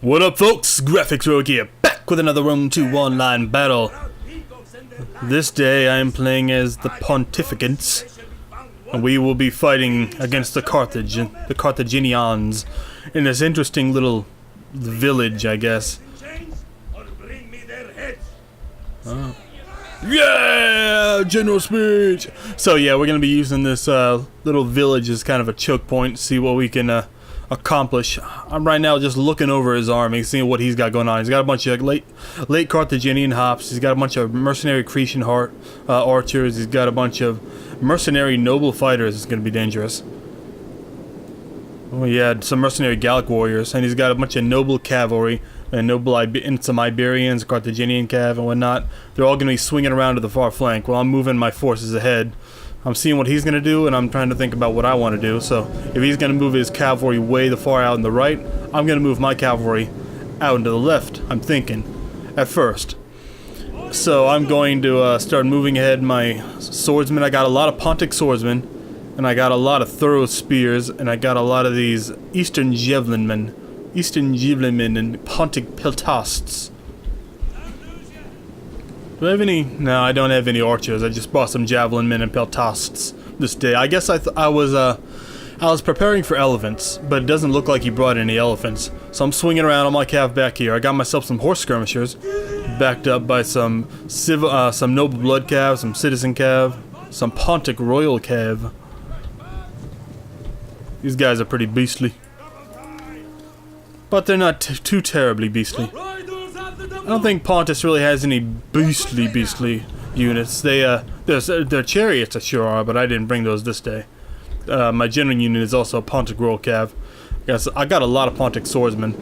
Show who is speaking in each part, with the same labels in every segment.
Speaker 1: What up, folks? Graphics Rogue here, back with another Rome 2 online battle. This day I am playing as the Pontificants, and we will be fighting against the Carthaginians in this interesting little village, I guess. Yeah! General speech! So yeah, we're gonna be using this little village as kind of a choke point to see what we can accomplish. I'm right now just looking over his army, seeing what he's got going on. He's got a bunch of late Carthaginian hops. He's got a bunch of mercenary Cretan archers. He's got a bunch of mercenary noble fighters. It's going to be dangerous. Oh yeah, some mercenary Gallic warriors, and he's got a bunch of noble cavalry and and some Iberians, Carthaginian cav and whatnot. They're all going to be swinging around to the far flank while I'm moving my forces ahead. I'm seeing what he's going to do, and I'm trying to think about what I want to do. So if he's going to move his cavalry way the far out in the right, I'm going to move my cavalry out into the left, I'm thinking, at first. So I'm going to start moving ahead my swordsmen. I got a lot of Pontic swordsmen, and I got a lot of thorough spears, and I got a lot of these Eastern javelinmen and Pontic peltasts. Do I have any? No, I don't have any archers. I just bought some javelin men and peltasts this day. I guess I was preparing for elephants, but it doesn't look like he brought any elephants. So I'm swinging around on my cav back here. I got myself some horse skirmishers, backed up by some noble blood cav, some citizen cav, some Pontic royal cav. These guys are pretty beastly, but they're not too terribly beastly. I don't think Pontus really has any beastly units. Their chariots are sure are, but I didn't bring those this day. My general unit is also a Pontic royal cav. I got a lot of Pontic swordsmen,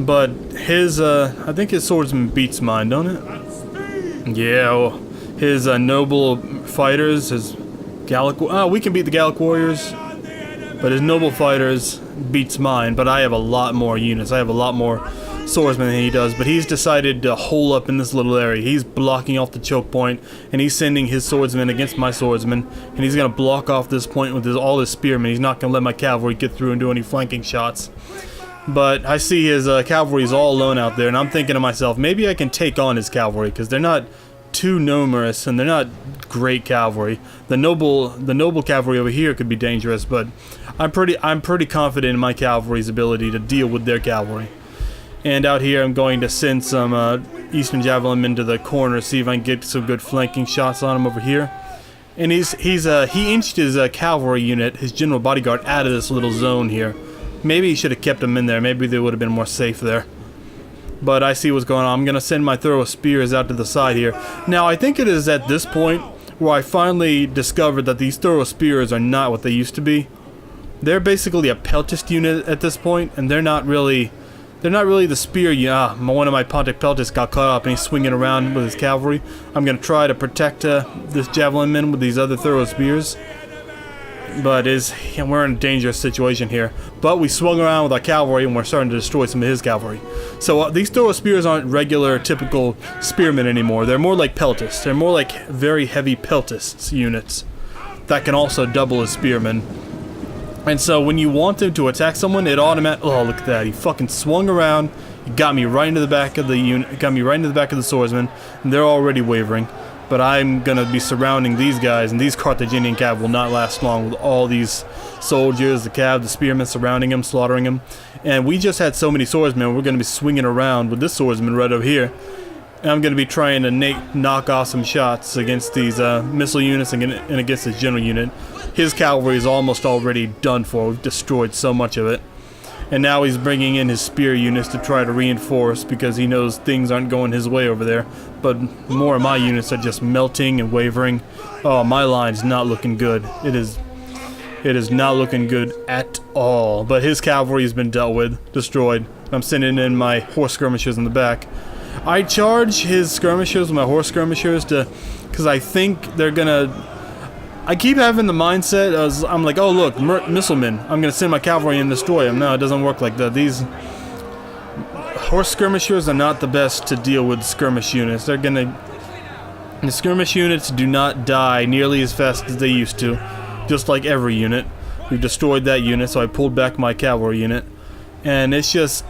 Speaker 1: but I think his swordsman beats mine, don't it? Yeah, well, his noble fighters, his Gallic. We can beat the Gallic warriors, but his noble fighters beats mine. But I have a lot more units. I have a lot more swordsman than he does, but he's decided to hole up in this little area. He's blocking off the choke point, and he's sending his swordsmen against my swordsmen, and he's going to block off this point with all his spearmen. He's not going to let my cavalry get through and do any flanking shots. But I see his cavalry is all alone out there, and I'm thinking to myself, maybe I can take on his cavalry, because they're not too numerous, and they're not great cavalry. The noble cavalry over here could be dangerous, but I'm pretty confident in my cavalry's ability to deal with their cavalry. And out here, I'm going to send some Eastern Javelin into the corner, see if I can get some good flanking shots on him over here. And he inched his cavalry unit, his general bodyguard, out of this little zone here. Maybe he should have kept them in there. Maybe they would have been more safe there. But I see what's going on. I'm going to send my thorough spears out to the side here. Now, I think it is at this point where I finally discovered that these thorough spears are not what they used to be. They're basically a peltist unit at this point, and they're not really the spear. Yeah, one of my Pontic peltists got caught up and he's swinging around with his cavalry. I'm going to try to protect this javelin man with these other thorough spears. But we're in a dangerous situation here. But we swung around with our cavalry and we're starting to destroy some of his cavalry. So these thorough spears aren't regular, typical spearmen anymore. They're more like peltists. They're more like very heavy peltists units that can also double as spearmen. And so when you want them to attack someone, it automatically... Oh, look at that. He fucking swung around. He got me right into the back of the unit. Got me right into the back of the swordsman. And they're already wavering. But I'm going to be surrounding these guys. And these Carthaginian cav will not last long with all these soldiers, the cav, the spearmen surrounding them, slaughtering them. And we just had so many swordsmen. We're going to be swinging around with this swordsman right over here. And I'm going to be trying to knock off some shots against these missile units and against his general unit. His cavalry is almost already done for. We've destroyed so much of it. And now he's bringing in his spear units to try to reinforce because he knows things aren't going his way over there. But more of my units are just melting and wavering. Oh, my line's not looking good. It is not looking good at all. But his cavalry has been dealt with, destroyed. I'm sending in my horse skirmishers in the back. I charge his skirmishers with my horse skirmishers because I think they're gonna... I keep having the mindset as I'm like, oh look, missilemen. I'm gonna send my cavalry and destroy them. No, it doesn't work like that. These horse skirmishers are not the best to deal with skirmish units. The skirmish units do not die nearly as fast as they used to, just like every unit. We've destroyed that unit, so I pulled back my cavalry unit. And it's just,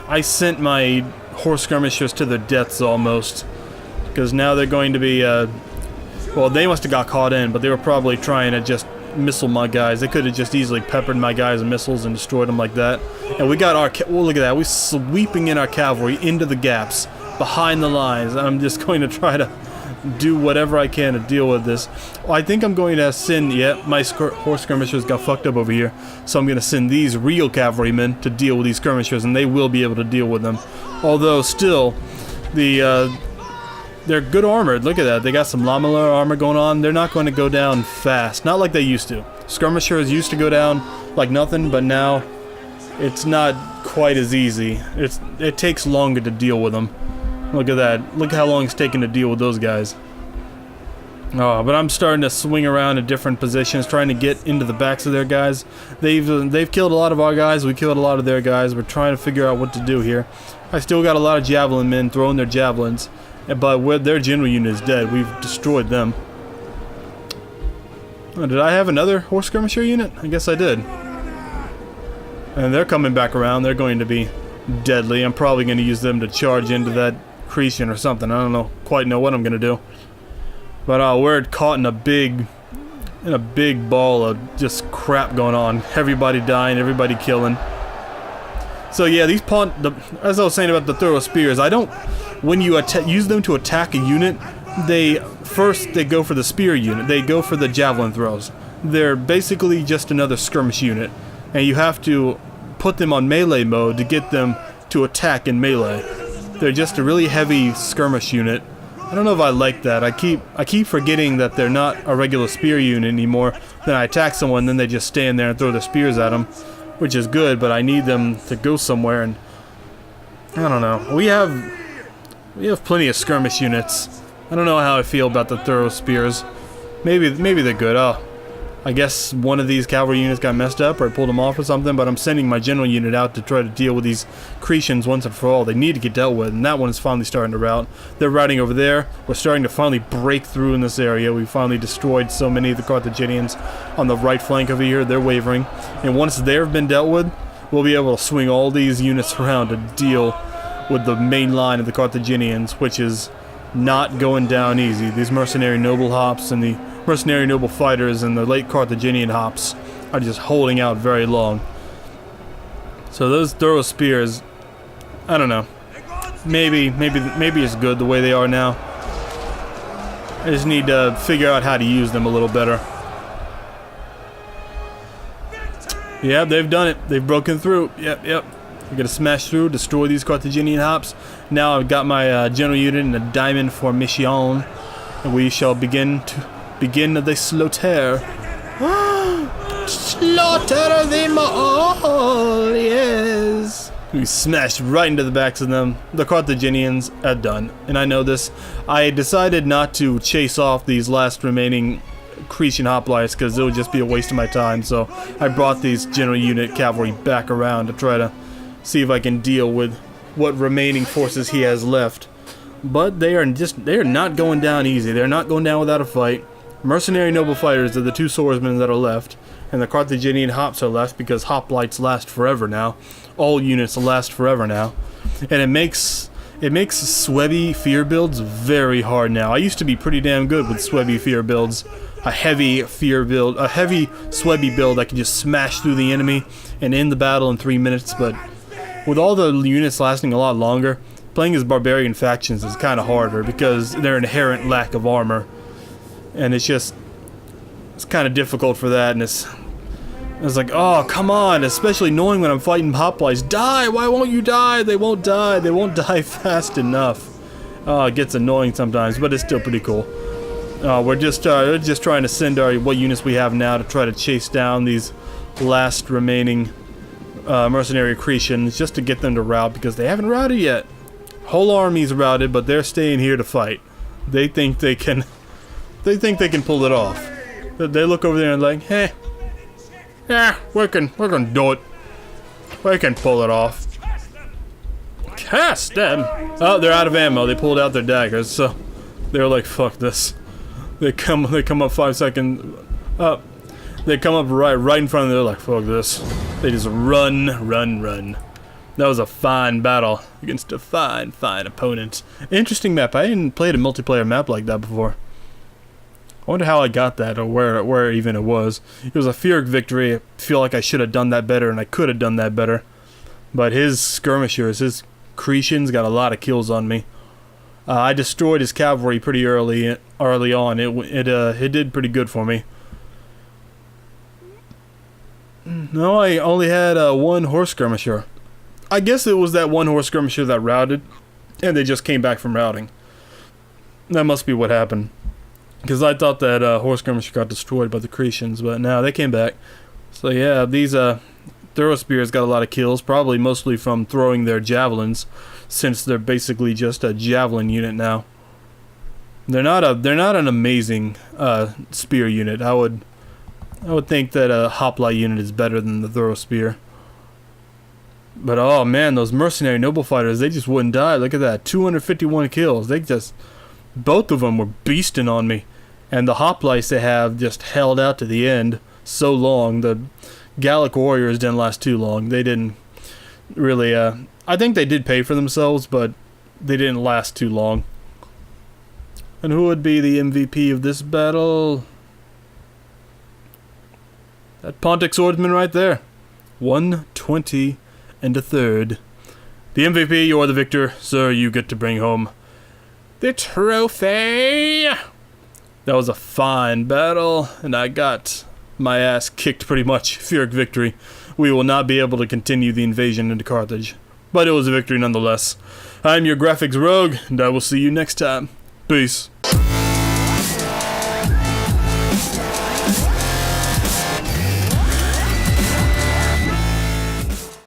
Speaker 1: I sent my horse skirmishers to their deaths almost, because now they're going to be, well, they must have got caught in, but they were probably trying to just missile my guys. They could have just easily peppered my guys with missiles and destroyed them like that. And we got our, well, look at that, we're sweeping in our cavalry into the gaps behind the lines. I'm just going to try to do whatever I can to deal with this. Well, I think I'm going to send, yeah, my horse skirmishers got fucked up over here, so I'm going to send these real cavalrymen to deal with these skirmishers, and they will be able to deal with them. Although still, they're good armored. Look at that, they got some lamellar armor going on. They're not going to go down fast, not like they used to. Skirmishers used to go down like nothing, but now it's not quite as easy. It takes longer to deal with them. Look at that. Look how long it's taken to deal with those guys. Oh, but I'm starting to swing around in different positions, trying to get into the backs of their guys. They've killed a lot of our guys. We killed a lot of their guys. We're trying to figure out what to do here. I still got a lot of javelin men throwing their javelins, but their general unit is dead. We've destroyed them. Oh, did I have another horse skirmisher unit? I guess I did. And they're coming back around. They're going to be deadly. I'm probably going to use them to charge into that Cretan or something. I don't quite know what I'm gonna do, but we're caught in a big ball of just crap going on. Everybody dying, everybody killing. So yeah, these as I was saying about the throw spears, when you use them to attack a unit, they go for the spear unit. They go for the javelin throws. They're basically just another skirmish unit, and you have to put them on melee mode to get them to attack in melee. They're just a really heavy skirmish unit. I don't know if I like that. I keep forgetting that they're not a regular spear unit anymore. Then I attack someone, then they just stand there and throw their spears at them, which is good, but I need them to go somewhere, and I don't know. We have plenty of skirmish units. I don't know how I feel about the throw spears. Maybe they're good. Oh, I guess one of these cavalry units got messed up, or I pulled them off or something, but I'm sending my general unit out to try to deal with these Cretans once and for all. They need to get dealt with, and that one is finally starting to rout. They're routing over there. We're starting to finally break through in this area. We finally destroyed so many of the Carthaginians on the right flank over here. They're wavering, and once they've been dealt with, we'll be able to swing all these units around to deal with the main line of the Carthaginians, which is not going down easy. These mercenary noble hops and the mercenary noble fighters and the late Carthaginian hops are just holding out very long. So those throw spears, I don't know. Maybe it's good the way they are now. I just need to figure out how to use them a little better. Yeah, they've done it. They've broken through. Yep. We're gonna smash through, destroy these Carthaginian hops. Now I've got my general unit in a diamond formation, and we shall begin the slaughter. Slaughter them all, yes. We smashed right into the backs of them. The Carthaginians are done, and I know this. I decided not to chase off these last remaining Cretan hoplites because it would just be a waste of my time, so I brought these general unit cavalry back around to try to see if I can deal with what remaining forces he has left. But they are not going down easy. They're not going down without a fight. Mercenary noble fighters are the two swordsmen that are left, and the Carthaginian hops are left because hoplites last forever now. All units last forever now, and it makes Swebby fear builds very hard now. I used to be pretty damn good with Swebby fear builds. A heavy fear build, a heavy Swebby build, I can just smash through the enemy and end the battle in 3 minutes, but with all the units lasting a lot longer, playing as barbarian factions is kind of harder because their inherent lack of armor. And it's kind of difficult for that, and it's like, oh, come on, especially knowing when I'm fighting hoplites. Die! Why won't you die? They won't die. They won't die fast enough. Oh, it gets annoying sometimes, but it's still pretty cool. We're just trying to send what units we have now to try to chase down these last remaining mercenary Cretans, just to get them to rout, because they haven't routed yet. Whole army's routed, but they're staying here to fight. They think they can pull it off. They look over there and like, hey, yeah, we can do it. We can pull it off. Cast them. Oh, they're out of ammo. They pulled out their daggers, so they're like, fuck this. They come up 5 seconds up. They come up right in front of them. They're like, fuck this. They just run. That was a fine battle against a fine opponent. Interesting map. I hadn't played a multiplayer map like that before. I wonder how I got that, or where even it was. It was a Pyrrhic victory. I feel like I should have done that better, and I could have done that better. But his skirmishers, his Cretians, got a lot of kills on me. I destroyed his cavalry pretty early on. It did pretty good for me. No, I only had one horse skirmisher. I guess it was that one horse skirmisher that routed, and they just came back from routing. That must be what happened. Because I thought that horse skirmisher got destroyed by the Cretians, but no, they came back. So yeah, these throw spears got a lot of kills, probably mostly from throwing their javelins, since they're basically just a javelin unit now. They're not an amazing spear unit. I would think that a hoplite unit is better than the throw spear. But oh man, those mercenary noble fighters, they just wouldn't die. Look at that, 251 kills. Both of them were beasting on me. And the hoplites they have just held out to the end so long. The Gallic warriors didn't last too long. They didn't really, I think they did pay for themselves, but they didn't last too long. And who would be the MVP of this battle? That Pontic swordsman right there. 120 and a third. The MVP, you are the victor. Sir, you get to bring home the trophy. That was a fine battle, and I got my ass kicked pretty much. Pyrrhic victory. We will not be able to continue the invasion into Carthage, but it was a victory nonetheless. I'm your graphics rogue, and I will see you next time. Peace.